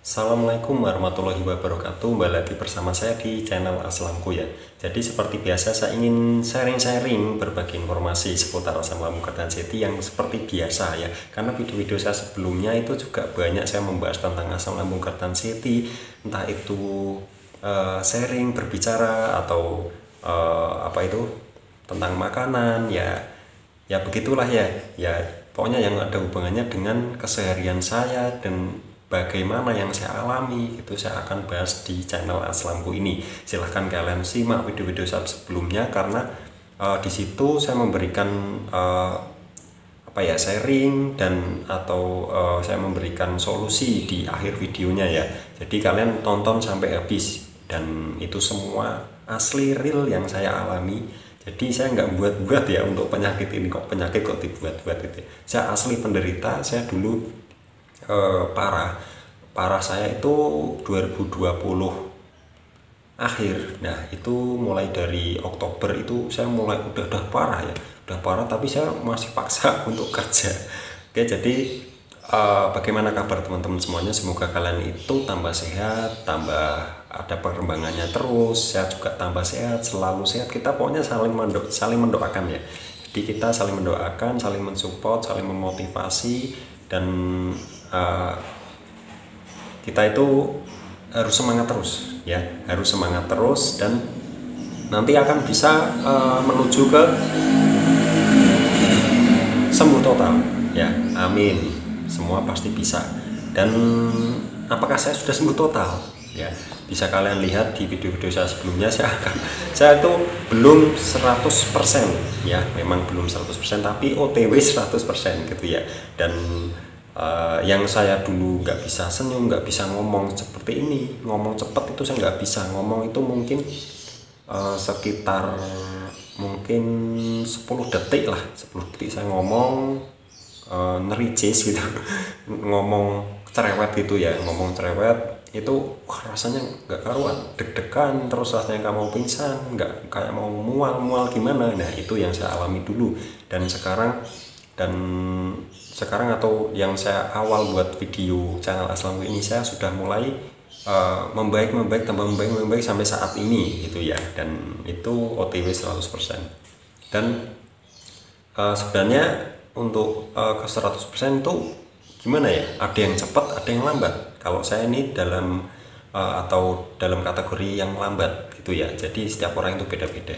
Assalamualaikum warahmatullahi wabarakatuh. Kembali lagi bersama saya di channel Aslamku ya. Jadi seperti biasa saya ingin sharing-sharing berbagi informasi seputar asam lambung Kertanjati yang seperti biasa ya. Karena video-video saya sebelumnya itu juga banyak saya membahas tentang asam lambung Kertanjati, entah itu sharing berbicara atau tentang makanan ya. Ya begitulah ya. Ya pokoknya yang ada hubungannya dengan keseharian saya dan bagaimana yang saya alami itu saya akan bahas di channel Aslamku ini. Silahkan kalian simak video-video saya sebelumnya karena di situ saya memberikan sharing dan atau saya memberikan solusi di akhir videonya ya. Jadi kalian tonton sampai habis dan itu semua asli real yang saya alami. Jadi saya nggak buat-buat ya untuk penyakit ini, kok penyakit kok dibuat-buat itu. Saya asli penderita, saya dulu parah saya itu 2020 akhir. Nah itu mulai dari Oktober itu saya mulai udah parah ya, udah parah tapi saya masih paksa untuk kerja. Oke, jadi bagaimana kabar teman-teman semuanya? Semoga kalian itu tambah sehat, tambah ada perkembangannya terus. Saya juga tambah sehat, selalu sehat. Kita pokoknya saling mendoakan ya. Jadi kita saling mendoakan, saling mensupport, saling memotivasi, dan kita itu harus semangat terus ya, harus semangat terus dan nanti akan bisa menuju ke sembuh total ya, amin, semua pasti bisa. Dan apakah saya sudah sembuh total ya, bisa kalian lihat di video-video saya sebelumnya. Saya itu belum 100% ya, memang belum 100% tapi OTW 100% gitu ya. Dan yang saya dulu nggak bisa senyum, nggak bisa ngomong seperti ini, ngomong cepat itu saya nggak bisa ngomong, itu mungkin sekitar mungkin 10 detik lah, 10 detik saya ngomong nericis gitu ngomong cerewet gitu ya, ngomong cerewet itu rasanya nggak karuan, deg-degan terus, rasanya kayak mau pingsan, nggak kayak mau mual gimana. Nah itu yang saya alami dulu. Dan sekarang atau yang saya awal buat video channel Aslamku ini, saya sudah mulai membaik sampai saat ini gitu ya. Dan itu OTW 100%. Dan sebenarnya untuk ke 100% itu gimana ya, ada yang cepat, ada yang lambat. Kalau saya ini dalam kategori yang lambat gitu ya. Jadi setiap orang itu beda-beda.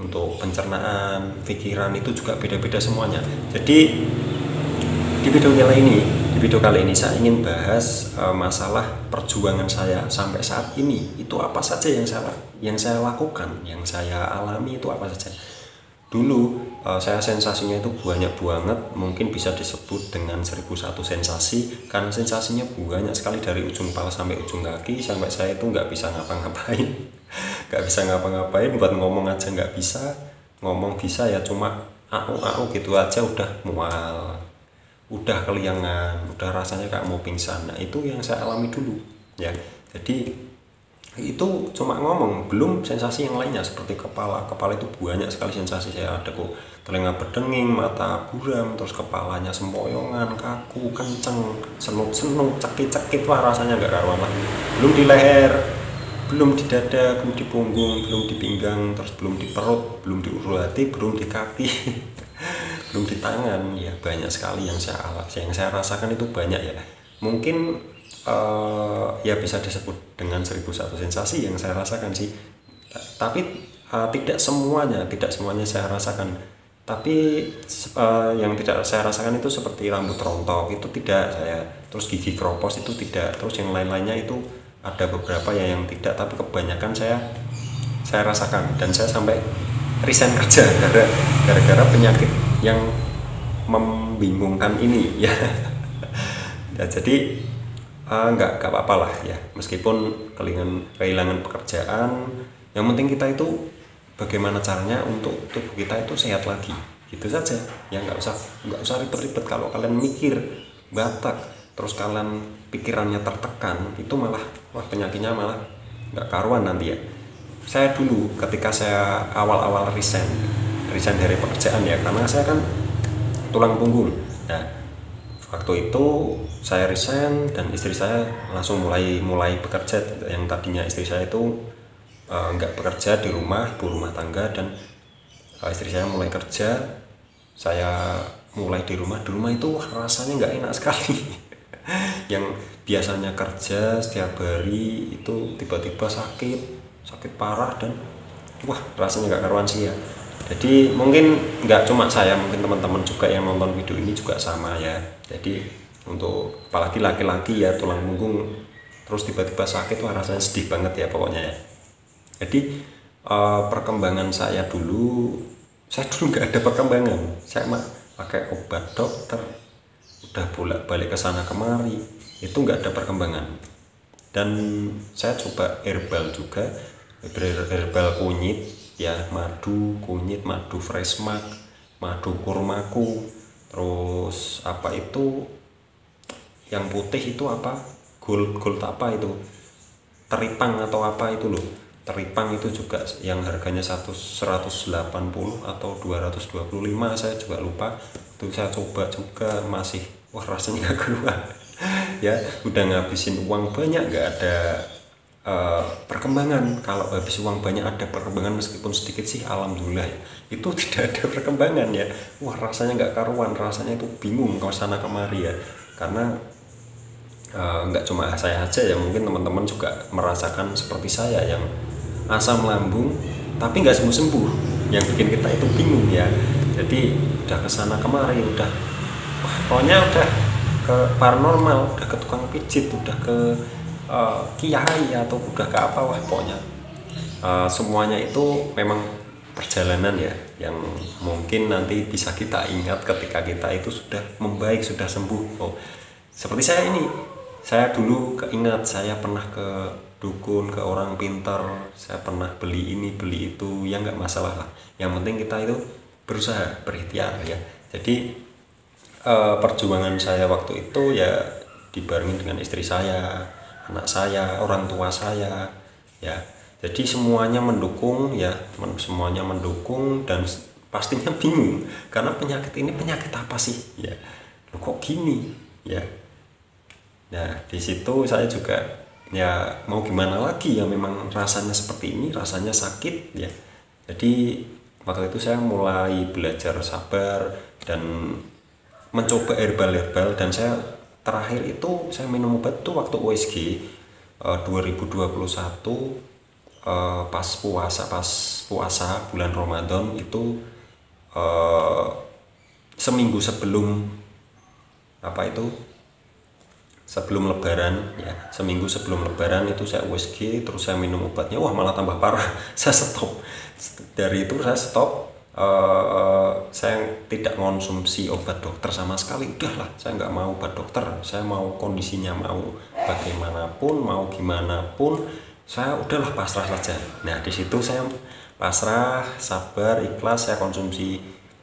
Untuk pencernaan, pikiran itu juga beda-beda semuanya. Jadi di video kali ini saya ingin bahas masalah perjuangan saya sampai saat ini. Itu apa saja yang saya lakukan, yang saya alami itu apa saja. Dulu saya sensasinya itu banyak banget, mungkin bisa disebut dengan 1001 sensasi, karena sensasinya banyak sekali dari ujung kepala sampai ujung kaki, sampai saya itu nggak bisa ngapa-ngapain buat ngomong aja nggak bisa. Ngomong bisa ya cuma au gitu aja udah mual, udah keliangan, udah rasanya kayak mau pingsan. Nah itu yang saya alami dulu ya. Jadi itu cuma ngomong, belum sensasi yang lainnya seperti kepala itu banyak sekali sensasi saya ada kok. Telinga berdenging, mata buram, terus kepalanya sempoyongan, kaku, kenceng, senuk cekit, wah rasanya nggak karuan lah. Belum di leher, belum di dada, belum di punggung, belum di pinggang, terus belum di perut, belum di ulu hati, belum di kaki belum di tangan ya. Banyak sekali yang saya rasakan, itu banyak ya. Mungkin ya bisa disebut dengan 1001 sensasi yang saya rasakan sih. Tapi tidak semuanya saya rasakan. Tapi yang tidak saya rasakan itu seperti rambut rontok itu tidak saya, terus gigi keropos itu tidak, terus yang lain-lainnya itu ada beberapa ya yang tidak, tapi kebanyakan saya rasakan. Dan saya sampai resign kerja gara-gara penyakit yang membingungkan ini ya. Ya jadi nggak apa-apa lah ya, meskipun kehilangan pekerjaan, yang penting kita itu bagaimana caranya untuk tubuh kita itu sehat lagi, gitu saja ya. Nggak usah ribet-ribet. Kalau kalian mikir batak terus kalian pikirannya tertekan, itu malah penyakitnya malah nggak karuan nanti ya. Saya dulu ketika saya awal-awal resign dari pekerjaan ya, karena saya kan tulang punggung. Nah waktu itu saya resign dan istri saya langsung mulai bekerja. Yang tadinya istri saya itu nggak bekerja di rumah, ibu rumah tangga, dan istri saya mulai kerja, saya mulai di rumah itu rasanya nggak enak sekali. Yang biasanya kerja setiap hari itu tiba-tiba sakit parah, dan wah rasanya nggak karuan sih ya. Jadi mungkin nggak cuma saya, mungkin teman-teman juga yang nonton video ini juga sama ya. Jadi untuk apalagi laki-laki ya, tulang punggung terus tiba-tiba sakit, wah rasanya sedih banget ya pokoknya ya. Jadi perkembangan saya dulu nggak ada perkembangan. Saya mah pakai obat dokter, udah bolak-balik ke sana kemari, itu nggak ada perkembangan. Dan saya coba herbal juga, herbal kunyit ya, madu kunyit, madu freshmark, madu kurmaku, terus apa itu yang putih itu apa, gold apa itu, teripang atau apa itu loh. Teripang itu juga yang harganya 180 atau 225, saya juga lupa. Itu saya coba juga, masih wah rasanya nggak keluar. Ya udah ngabisin uang banyak, nggak ada perkembangan. Kalau habis uang banyak ada perkembangan meskipun sedikit sih alhamdulillah ya. Itu tidak ada perkembangan ya, wah rasanya nggak karuan, rasanya itu bingung ke sana kemari ya. Karena nggak cuma saya aja ya, mungkin teman-teman juga merasakan seperti saya yang asam lambung tapi nggak sembuh-sembuh, yang bikin kita itu bingung ya. Jadi udah kesana kemari, udah wah, pokoknya udah ke paranormal, udah ke tukang pijit, udah ke kiai atau udah ke apa, wah pokoknya semuanya itu memang perjalanan ya, yang mungkin nanti bisa kita ingat ketika kita itu sudah membaik, sudah sembuh. Oh, seperti saya ini, saya dulu keingat saya pernah ke dukun, ke orang pintar, saya pernah beli ini beli itu, ya nggak masalah lah, yang penting kita itu berusaha, berikhtiar ya. Jadi perjuangan saya waktu itu ya dibarengi dengan istri saya, anak saya, orang tua saya ya. Jadi semuanya mendukung ya, semuanya mendukung, dan pastinya bingung karena penyakit ini penyakit apa sih ya, loh kok gini ya. Nah di situ saya juga ya mau gimana lagi ya, memang rasanya seperti ini, rasanya sakit ya. Jadi waktu itu saya mulai belajar sabar dan mencoba herbal, dan saya terakhir itu saya minum obat tuh waktu USG 2021 pas puasa bulan Ramadan itu, seminggu sebelum apa itu, sebelum lebaran ya, seminggu sebelum lebaran itu saya USG, terus saya minum obatnya, wah malah tambah parah. Saya stop, dari itu saya stop, saya tidak konsumsi obat dokter sama sekali. Udahlah, saya nggak mau obat dokter, saya mau kondisinya mau bagaimanapun, mau gimana pun, saya udahlah pasrah saja. Nah di situ saya pasrah, sabar, ikhlas. Saya konsumsi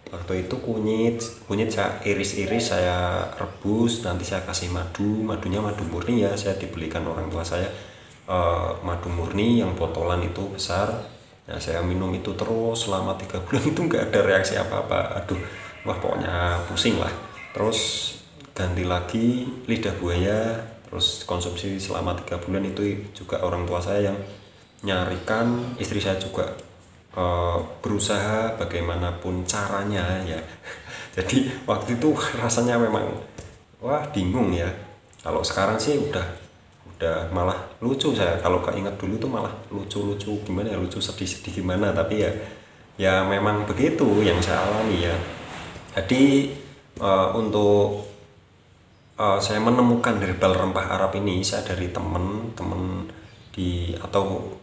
waktu itu kunyit saya iris-iris, saya rebus, nanti saya kasih madunya madu murni ya, saya dibelikan orang tua saya madu murni yang botolan itu besar. Nah saya minum itu terus selama 3 bulan itu nggak ada reaksi apa-apa. Aduh, wah pokoknya pusing lah. Terus ganti lagi lidah buaya, terus konsumsi selama 3 bulan itu juga orang tua saya yang nyarikan, istri saya juga berusaha bagaimanapun caranya ya. Jadi waktu itu rasanya memang wah bingung ya. Kalau sekarang sih udah malah lucu, saya kalau keinget dulu tuh malah lucu gimana ya, lucu sedih gimana, tapi ya memang begitu yang saya alami ya. Jadi untuk saya menemukan herbal rempah Arab ini, saya dari temen di atau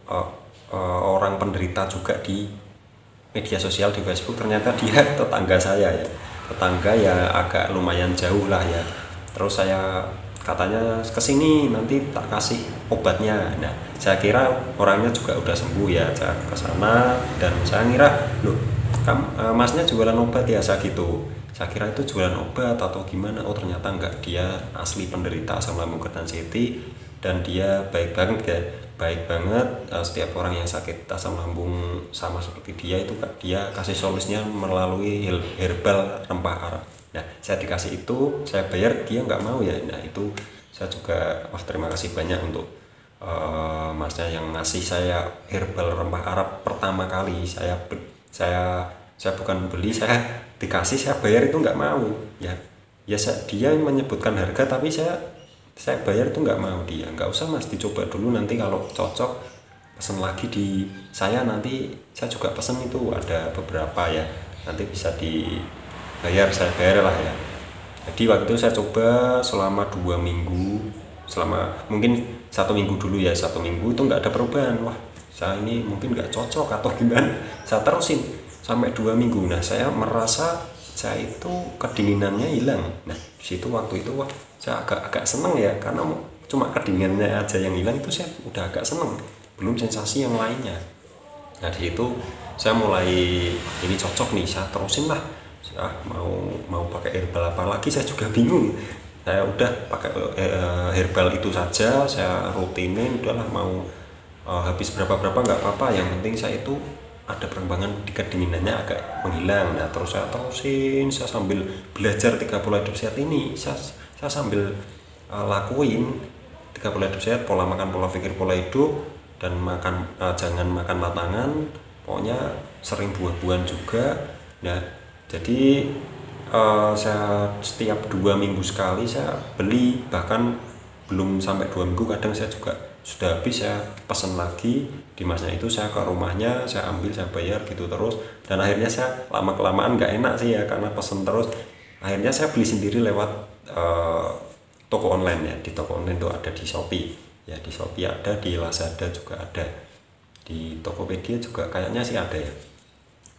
orang penderita juga di media sosial di Facebook. Ternyata dia tetangga saya ya, tetangga ya agak lumayan jauh lah ya. Terus saya katanya kesini nanti tak kasih obatnya. Nah saya kira orangnya juga udah sembuh ya, saya kesana dan saya ngira loh masnya jualan obat ya, saya gitu. Saya kira itu jualan obat atau gimana. Oh ternyata enggak, dia asli penderita asam lambung ketan ceti, dan dia baik banget ya, baik banget. Setiap orang yang sakit asam lambung sama seperti dia itu dia kasih solusinya melalui herbal rempah Arab. Nah saya dikasih itu, saya bayar, dia nggak mau ya. Nah itu saya juga wah terima kasih banyak untuk masnya yang ngasih saya herbal rempah Arab pertama kali. Saya bukan beli, saya dikasih, saya bayar itu nggak mau ya. Dia menyebutkan harga tapi saya bayar itu nggak mau. Dia nggak usah mas, dicoba dulu, nanti kalau cocok pesen lagi di saya, nanti saya juga pesen itu ada beberapa ya, nanti bisa dibayar, saya bayar lah ya. Jadi waktu itu saya coba selama 2 minggu, selama mungkin 1 minggu dulu ya, 1 minggu itu nggak ada perubahan. Wah saya ini mungkin nggak cocok atau gimana, saya terusin sampai 2 minggu. Nah saya merasa saya itu kedinginannya hilang. Nah disitu waktu itu wah saya agak seneng ya, karena cuma kedinginannya aja yang hilang itu saya udah agak seneng, belum sensasi yang lainnya. Nah disitu saya mulai ini cocok nih, saya terusin lah. Mau pakai herbal apa lagi saya juga bingung. Saya udah pakai herbal itu saja, saya rutinin, udahlah mau habis berapa nggak apa-apa, yang penting saya itu ada perkembangan di kedinginannya agak menghilang. Nah terus saya terusin, saya sambil belajar 30 hidup sehat ini, saya sambil lakuin 30 hidup sehat, pola makan, pola pikir, pola hidup, dan makan jangan makan matangan, pokoknya sering buah-buahan juga. Nah jadi saya setiap 2 minggu sekali saya beli, bahkan belum sampai 2 minggu kadang saya juga sudah habis, saya pesan lagi di masnya itu, saya ke rumahnya, saya ambil, saya bayar gitu terus. Dan akhirnya saya lama kelamaan nggak enak sih ya, karena pesen terus, akhirnya saya beli sendiri lewat toko online ya. Di toko online itu ada di Shopee ya, di Shopee ada, di Lazada juga ada, di Tokopedia juga kayaknya sih ada ya,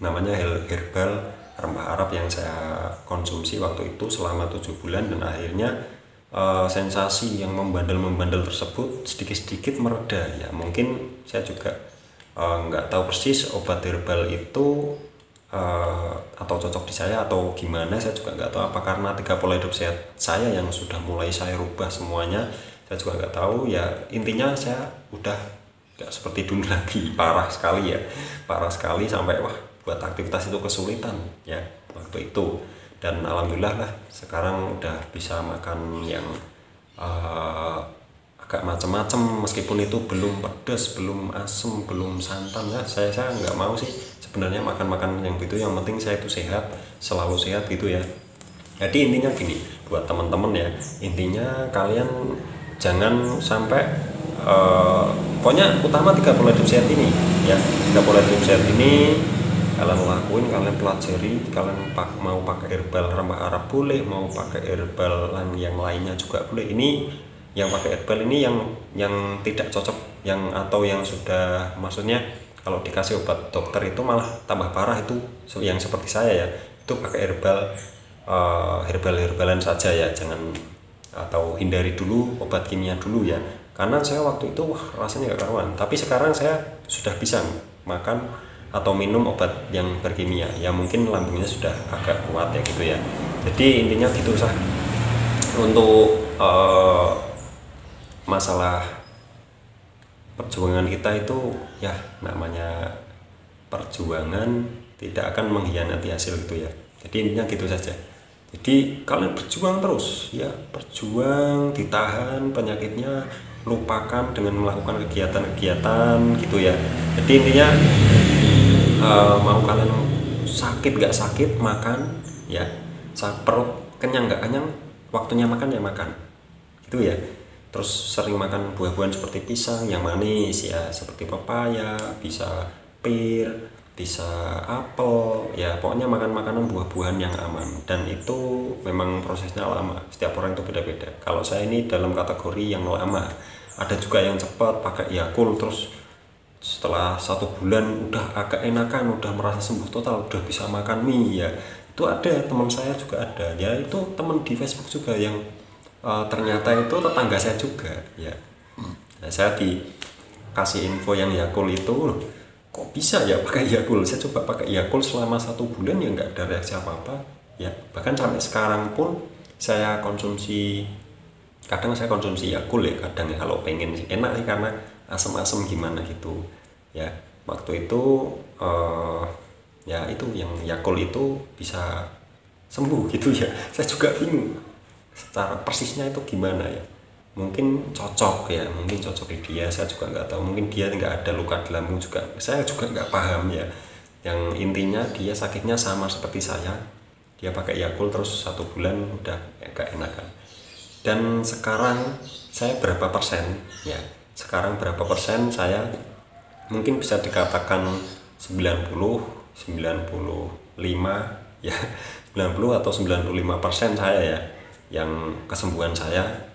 namanya herbal rempah Arab, yang saya konsumsi waktu itu selama 7 bulan. Dan akhirnya sensasi yang membandel tersebut sedikit-sedikit mereda ya. Mungkin saya juga nggak tahu persis obat herbal itu atau cocok di saya atau gimana, saya juga nggak tahu apa karena 30 pola hidup sehat saya yang sudah mulai saya rubah semuanya, saya juga nggak tahu ya. Intinya saya udah nggak seperti dulu lagi, parah sekali ya, parah sekali sampai wah buat aktivitas itu kesulitan ya waktu itu. Dan alhamdulillah lah sekarang udah bisa makan yang agak macam-macam, meskipun itu belum pedas, belum asem, belum santan ya. Saya nggak mau sih sebenarnya makan yang gitu, yang penting saya itu sehat, selalu sehat gitu ya. Jadi intinya gini buat teman-teman ya, intinya kalian jangan sampai pokoknya utama 30 pola hidup sehat ini ya, 30 pola hidup sehat ini kalian lakuin, kalian pelajari. Kalian mau pakai herbal rempah Arab boleh, mau pakai herbal yang lainnya juga boleh. Ini yang pakai herbal ini yang tidak cocok, yang atau yang sudah, maksudnya kalau dikasih obat dokter itu malah tambah parah, itu yang seperti saya ya, itu pakai herbalan saja ya, jangan, atau hindari dulu obat kimia dulu ya. Karena saya waktu itu wah rasanya gak karuan, tapi sekarang saya sudah bisa makan atau minum obat yang berkimia ya, mungkin lambungnya sudah agak kuat ya gitu ya. Jadi intinya gitu sah. Untuk masalah perjuangan kita itu ya, namanya perjuangan tidak akan mengkhianati hasil gitu ya. Jadi intinya gitu saja. Jadi kalian berjuang terus ya, berjuang, ditahan penyakitnya, lupakan dengan melakukan kegiatan-kegiatan gitu ya. Jadi intinya mau kalian sakit gak sakit, makan ya, perut kenyang gak kenyang, waktunya makan ya makan gitu ya. Terus sering makan buah-buahan seperti pisang yang manis ya, seperti pepaya, bisa pir, bisa apel ya, pokoknya makan makanan buah-buahan yang aman. Dan itu memang prosesnya lama, setiap orang itu beda-beda. Kalau saya ini dalam kategori yang lama, ada juga yang cepat pakai Yakult, terus setelah 1 bulan udah agak enakan, udah merasa sembuh total, udah bisa makan mie ya. Itu ada teman saya juga ada ya, itu teman di Facebook juga yang ternyata itu tetangga saya juga ya. Nah, saya dikasih info yang Yakult itu, loh kok bisa ya pakai Yakult. Saya coba pakai Yakult selama 1 bulan ya nggak ada reaksi apa-apa ya. Bahkan sampai sekarang pun saya konsumsi, kadang saya konsumsi Yakult ya, kadang ya kalau pengen enak sih, karena asam-asam gimana gitu ya. Waktu itu ya itu yang Yakult itu bisa sembuh gitu ya. Saya juga bingung secara persisnya itu gimana ya. Mungkin cocok ya, mungkin cocok di dia, saya juga nggak tahu. Mungkin dia nggak ada luka di lambung juga, saya juga nggak paham ya. Yang intinya dia sakitnya sama seperti saya, dia pakai Yakult terus 1 bulan udah agak enakan. Dan sekarang saya berapa persen ya, sekarang berapa persen saya mungkin bisa dikatakan 90, 95 ya, 90 atau 95% saya ya yang kesembuhan saya.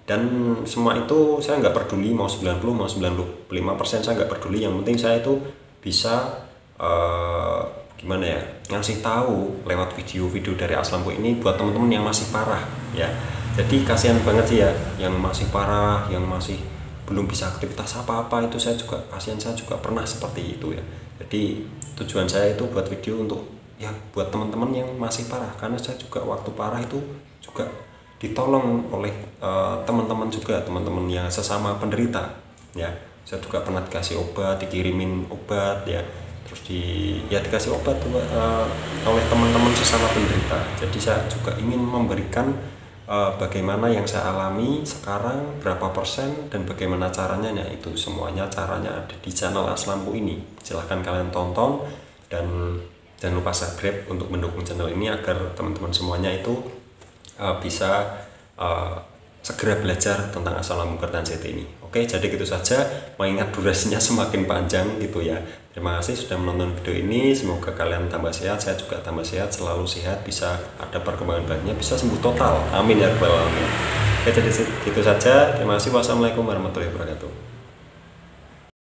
Dan semua itu saya nggak peduli mau 90 mau 95%, saya nggak peduli. Yang penting saya itu bisa gimana ya, ngasih tahu lewat video-video dari Aslampu ini buat teman-teman yang masih parah ya. Jadi kasihan banget sih ya yang masih parah, yang masih belum bisa aktivitas apa-apa. Itu saya juga kasihan, saya juga pernah seperti itu ya. Jadi tujuan saya itu buat video untuk ya buat teman-teman yang masih parah, karena saya juga waktu parah itu juga ditolong oleh teman-teman juga, teman-teman yang sesama penderita ya. Saya juga pernah dikasih obat, dikirimin obat ya, terus dikasih obat oleh teman-teman sesama penderita. Jadi saya juga ingin memberikan bagaimana yang saya alami sekarang, berapa persen dan bagaimana caranya ya. Itu semuanya caranya ada di channel Aslampu ini. Silahkan kalian tonton dan jangan lupa subscribe untuk mendukung channel ini agar teman-teman semuanya itu bisa segera belajar tentang asal lambung Kertan CT ini. Oke, jadi gitu saja, mengingat durasinya semakin panjang gitu ya. Terima kasih sudah menonton video ini, semoga kalian tambah sehat, saya juga tambah sehat, selalu sehat, bisa ada perkembangan baiknya, bisa sembuh total, amin ya rabbal alamin. Oke, jadi gitu saja, terima kasih, wassalamualaikum warahmatullahi wabarakatuh.